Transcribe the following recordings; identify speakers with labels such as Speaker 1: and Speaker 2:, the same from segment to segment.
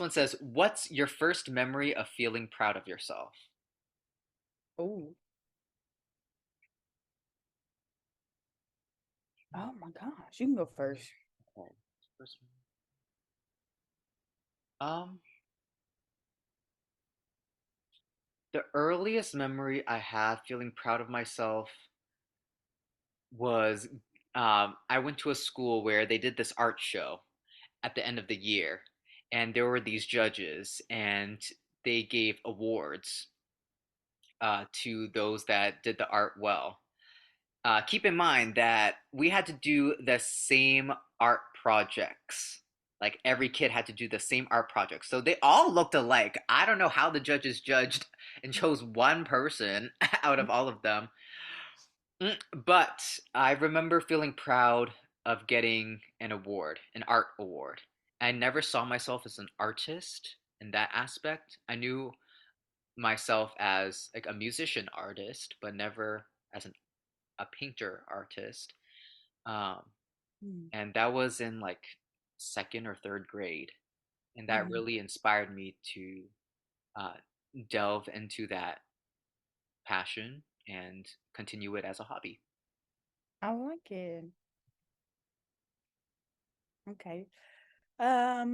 Speaker 1: one says, "What's your first memory of feeling proud of yourself?"
Speaker 2: Oh, oh my gosh. You can go first.
Speaker 1: Okay. First Um, the earliest memory I have feeling proud of myself was I went to a school where they did this art show at the end of the year, and there were these judges, and they gave awards to those that did the art well. Keep in mind that we had to do the same art projects. Like every kid had to do the same art project. So they all looked alike. I don't know how the judges judged and chose one person out of all of them. But I remember feeling proud of getting an award, an art award. I never saw myself as an artist in that aspect. I knew myself as like a musician artist, but never as a painter artist. Um, and that was in like second or third grade, and that
Speaker 2: Mm-hmm.
Speaker 1: really inspired me to uh, delve into that passion and continue it as a hobby.
Speaker 2: I like it. Okay. I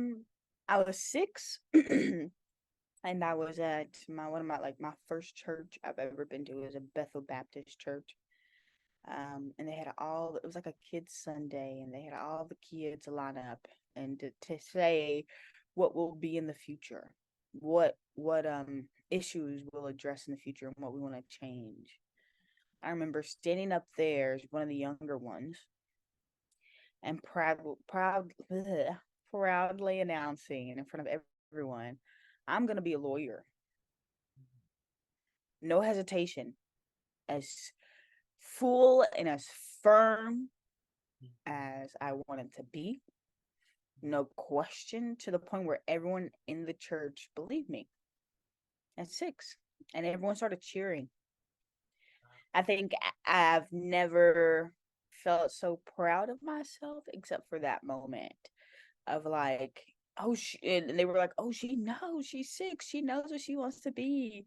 Speaker 2: was 6 and I was at my one of my like my first church I've ever been to was a Bethel Baptist church. And they had all it was like a kids Sunday and they had all the kids line up and to say what will be in the future. What issues we'll address in the future and what we want to change. I remember standing up there as one of the younger ones and proudly announcing in front of everyone, I'm going to be a lawyer. No hesitation, as full and as firm as I wanted to be. No question, to the point where everyone in the church believed me at 6. And everyone started cheering. I think I've never felt so proud of myself except for that moment of like, oh, and they were like, oh, she knows she's 6. She knows what she wants to be.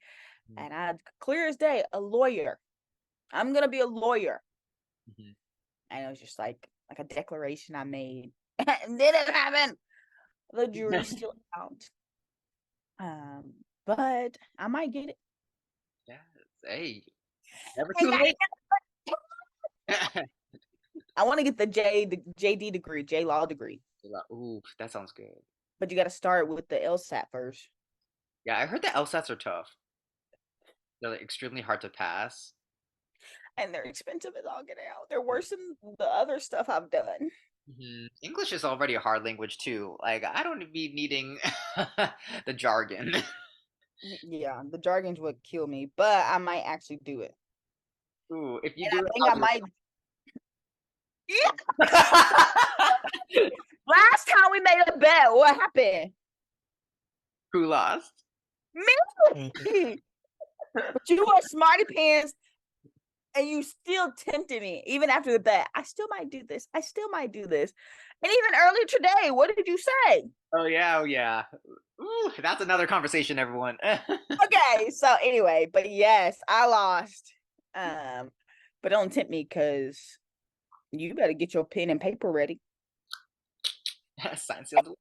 Speaker 2: And I, clear as day, a lawyer. I'm gonna be a lawyer.
Speaker 1: Mhm.
Speaker 2: And it was just like a declaration I made. And then it happened. The jury's still out. Um, but I might get it.
Speaker 1: Yes. Hey, never
Speaker 2: I
Speaker 1: too late.
Speaker 2: want to get the JD degree, J law degree.
Speaker 1: Ooh, that sounds good.
Speaker 2: But you got to start with the LSAT first.
Speaker 1: Yeah, I heard the LSATs are tough. They're like, extremely hard to pass.
Speaker 2: And they're expensive as all get out. They're worse than the other stuff I've done.
Speaker 1: English is already a hard language too. Like I don't be needing the jargon.
Speaker 2: Yeah, the jargon's what kill me, but I might actually do it.
Speaker 1: Ooh, if you
Speaker 2: And
Speaker 1: do
Speaker 2: I
Speaker 1: it,
Speaker 2: think
Speaker 1: I'll
Speaker 2: I
Speaker 1: do
Speaker 2: might. Yeah.
Speaker 1: it.
Speaker 2: Last time we made a bet, what happened?
Speaker 1: Who lost?
Speaker 2: Me. But you were smarty pants and you still tempted me even after the bet. I still might do this. I still might do this. And even earlier today, what did you say?
Speaker 1: Oh yeah, oh yeah. Ooh, that's another conversation, everyone.
Speaker 2: Okay, so anyway, but yes, I lost. Um, but don't tempt me because you better get your pen and paper ready.
Speaker 1: Sign sealed.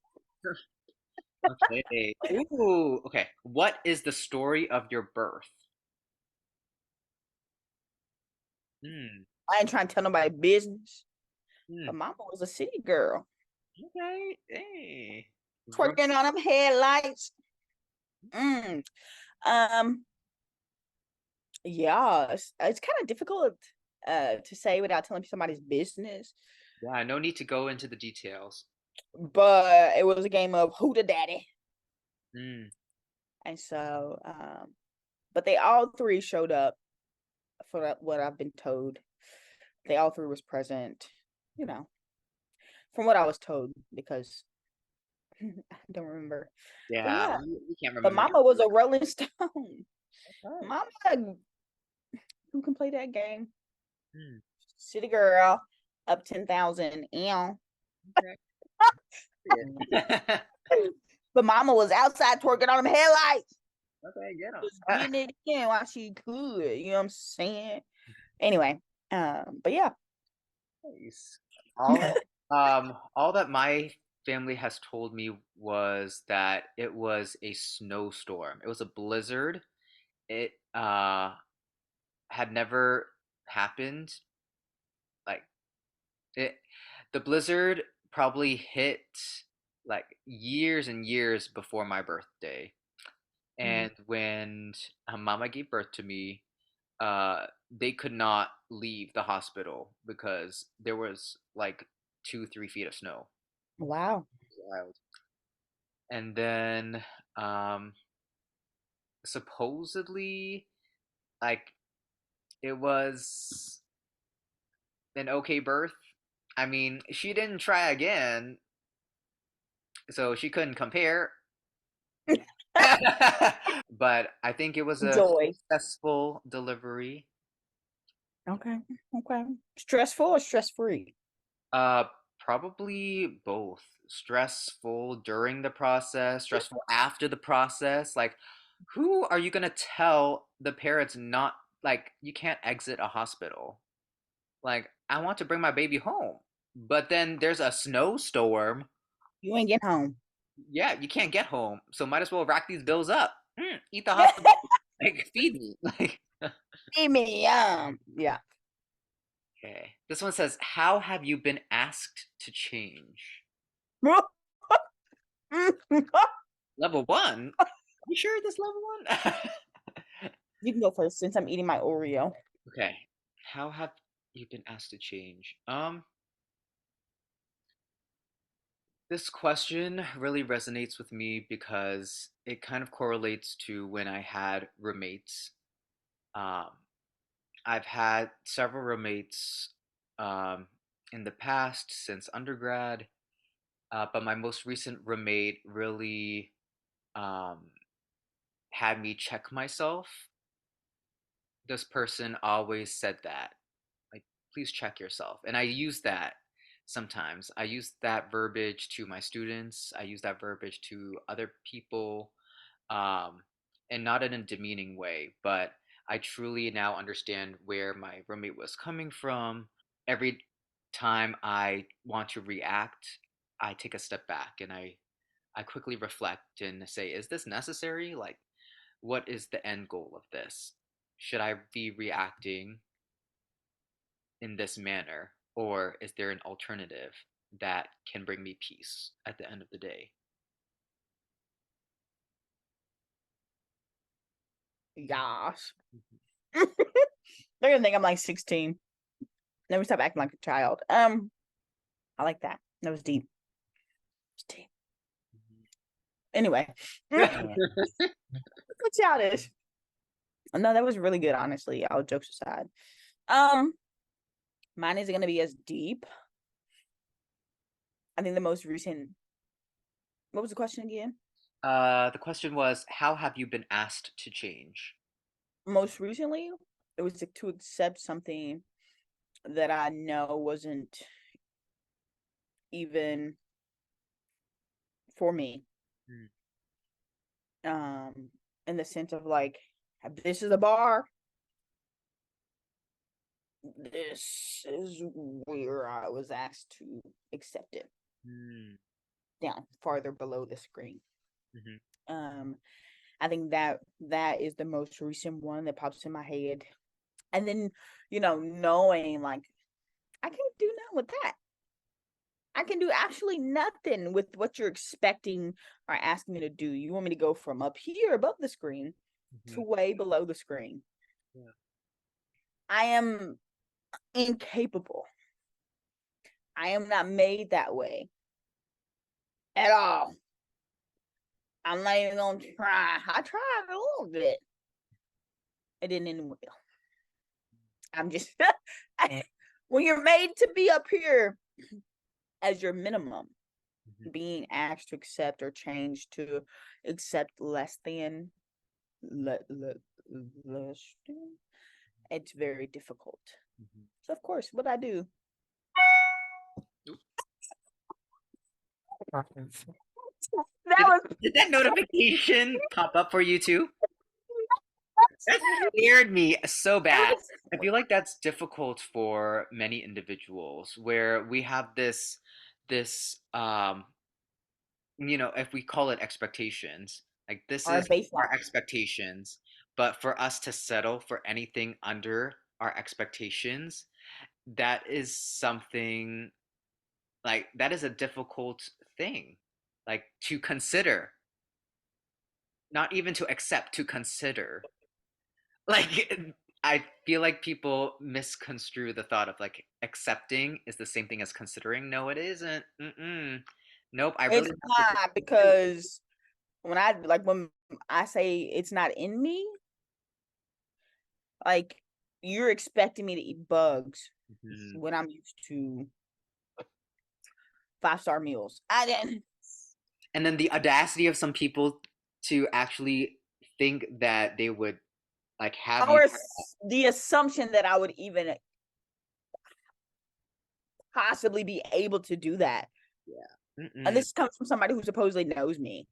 Speaker 1: Okay. Ooh, okay. What is the story of your birth? Hmm.
Speaker 2: I ain't trying to tell nobody business.
Speaker 1: Hmm.
Speaker 2: But mama was a city girl,
Speaker 1: Okay. Hey.
Speaker 2: twerking on them headlights. Mm. Um, yeah, it's kind of difficult to say without telling somebody's business.
Speaker 1: Yeah, no need to go into the details.
Speaker 2: But it was a game of who the daddy.
Speaker 1: Hmm.
Speaker 2: And so but they all three showed up for what I've been told. They all three was present, you know, from what I was told because I don't remember. But
Speaker 1: Yeah,
Speaker 2: yeah,
Speaker 1: we can't
Speaker 2: but
Speaker 1: remember.
Speaker 2: mama was a Rolling Stone.
Speaker 1: Okay.
Speaker 2: Mama, who can play that game?
Speaker 1: Hmm.
Speaker 2: City girl, up 10,000. Ew.
Speaker 1: Okay. Yeah.
Speaker 2: But mama was outside twerking on them headlights.
Speaker 1: Okay, get
Speaker 2: Was
Speaker 1: them.
Speaker 2: getting it in while she could. You know what I'm saying? Anyway, but yeah.
Speaker 1: Nice. All that my family has told me was that it was a snowstorm. It was a blizzard. It had never happened. Like it, the blizzard probably hit like years and years before my birthday.
Speaker 2: Mm.
Speaker 1: And when Mama gave birth to me, they could not leave the hospital because there was like 2, 3 feet of snow.
Speaker 2: Wow.
Speaker 1: Wild. And then um, supposedly, like it was an okay birth. I mean, she didn't try again, so she couldn't compare. But I think it was a
Speaker 2: Joy.
Speaker 1: successful delivery.
Speaker 2: Okay. Okay. Stressful or stress free?
Speaker 1: Uh, Probably both. Stressful during the process, stressful after the process. Like, who are you gonna tell the parents not like you can't exit a hospital? Like, I want to bring my baby home, but then there's a snowstorm.
Speaker 2: You ain't get home.
Speaker 1: Yeah, you can't get home, so might as well rack these bills up. Eat the hospital, like feed me. Like,
Speaker 2: Feed me. Yeah.
Speaker 1: okay. This one says, "How have you been asked to change?" Level one. You sure this level one?
Speaker 2: You can go first since I'm eating my Oreo.
Speaker 1: Okay. How have you been asked to change? This question really resonates with me because it kind of correlates to when I had roommates. Um, I've had several roommates um, in the past since undergrad, but my most recent roommate really um, had me check myself. This person always said that, like, please check yourself. And I use that sometimes. I use that verbiage to my students, I use that verbiage to other people, um, and not in a demeaning way, but I truly now understand where my roommate was coming from. Every time I want to react, I take a step back and I quickly reflect and say, is this necessary? Like, what is the end goal of this? Should I be reacting in this manner, or is there an alternative that can bring me peace at the end of the day?
Speaker 2: Gosh. They're gonna think I'm like 16. Never stop acting like a child. I like that. That was deep. It was deep. Anyway. Childish. No, that was really good, honestly. All jokes aside. Um, Mine isn't gonna be as deep. I think the most recent, what was the question again?
Speaker 1: The question was, how have you been asked to change?
Speaker 2: Most recently, it was to accept something that I know wasn't even for me.
Speaker 1: Mm,
Speaker 2: Um, in the sense of like, this is a bar. This is where I was asked to accept it
Speaker 1: mm,
Speaker 2: down farther below the screen.
Speaker 1: mhm,
Speaker 2: Um, I think that is the most recent one that pops in my head. And then, knowing like I can't do nothing with that. I can do actually nothing with what you're expecting or asking me to do. You want me to go from up here above the screen to
Speaker 1: mhm,
Speaker 2: way below the screen.
Speaker 1: yeah.
Speaker 2: I am incapable. I am not made that way at all. I'm not even gonna try. I tried a little bit. It didn't end well. I'm just when you're made to be up here as your minimum,
Speaker 1: Mhm,
Speaker 2: being asked to accept or change to accept less than less than, it's very difficult.
Speaker 1: mhm.
Speaker 2: So of course, what I do,
Speaker 1: Oop.
Speaker 2: That
Speaker 1: Did,
Speaker 2: was
Speaker 1: did that notification pop up for you too? That scared me so
Speaker 2: it
Speaker 1: bad.
Speaker 2: was
Speaker 1: I feel like that's difficult for many individuals where we have this if we call it expectations, like this
Speaker 2: our
Speaker 1: is our
Speaker 2: baseline.
Speaker 1: expectations, but for us to settle for anything under our expectations, that is something like that is a difficult thing, like to consider, not even to accept, to consider. Like I feel like people misconstrue the thought of like accepting is the same thing as considering. No, it isn't. Mm-mm. Nope. I really
Speaker 2: It's
Speaker 1: have to
Speaker 2: not
Speaker 1: consider.
Speaker 2: because when I say it's not in me, like you're expecting me to eat bugs
Speaker 1: Mhm.
Speaker 2: when I'm used to 5-star meals. I didn't.
Speaker 1: And then the audacity of some people to actually think that they would like have you.
Speaker 2: Or the assumption that I would even possibly be able to do that.
Speaker 1: Yeah.
Speaker 2: And
Speaker 1: Mm-mm.
Speaker 2: this comes from somebody who supposedly knows me.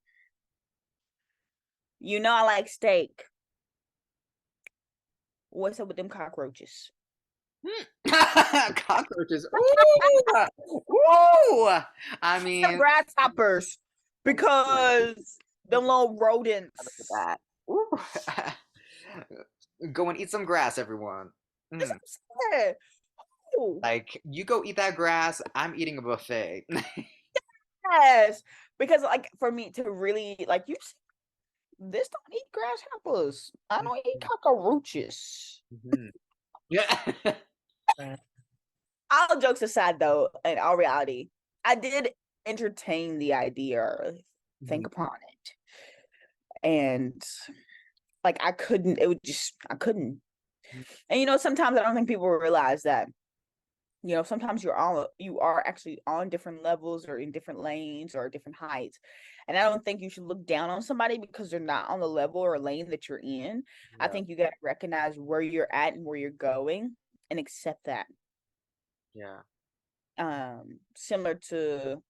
Speaker 2: You know I like steak. What's up with them cockroaches?
Speaker 1: Cockroaches. Ooh. Ooh. I
Speaker 2: The
Speaker 1: mean,
Speaker 2: grasshoppers.
Speaker 1: yeah,
Speaker 2: Because them little
Speaker 1: look at
Speaker 2: rodents.
Speaker 1: that. Ooh. Go and eat some grass, everyone.
Speaker 2: That's
Speaker 1: Mm.
Speaker 2: what I'm saying. Ooh,
Speaker 1: Like you go eat that grass. I'm eating a buffet.
Speaker 2: yes. Because like for me to really like this don't eat grasshoppers. I don't eat cockroaches.
Speaker 1: Mhm. Yeah.
Speaker 2: All jokes aside though, in all reality, I did entertain the idea or think
Speaker 1: Mhm.
Speaker 2: upon it. And like I couldn't, it would just I couldn't. And sometimes I don't think people realize that, sometimes you are actually on different levels or in different lanes or different heights. And I don't think you should look down on somebody because they're not on the level or lane that you're in. I
Speaker 1: Yeah.
Speaker 2: think you gotta recognize where you're at and where you're going and accept that.
Speaker 1: Yeah.
Speaker 2: Similar to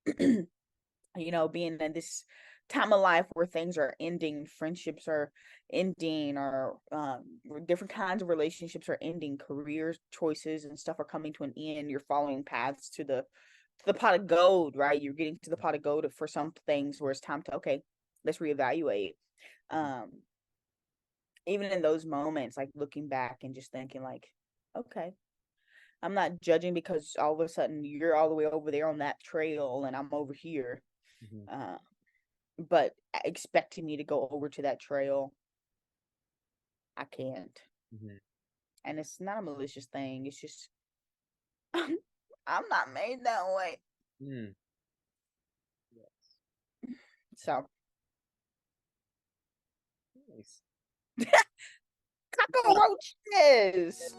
Speaker 2: being in this time of life where things are ending, friendships are ending, or different kinds of relationships are ending, career choices and stuff are coming to an end. You're following paths to the pot of gold, right? You're getting to the pot of gold for some things where it's time to, okay, let's reevaluate. Um, Even in those moments, like looking back and just thinking like, okay, I'm not judging because all of a sudden you're all the way over there on that trail and I'm over here.
Speaker 1: Mhm.
Speaker 2: Uh, but expecting me to go over to that trail, I can't.
Speaker 1: Mhm.
Speaker 2: And it's not a malicious thing. It's just I'm not made that way.
Speaker 1: Mm. Yes.
Speaker 2: So
Speaker 1: Nice.
Speaker 2: cockroaches.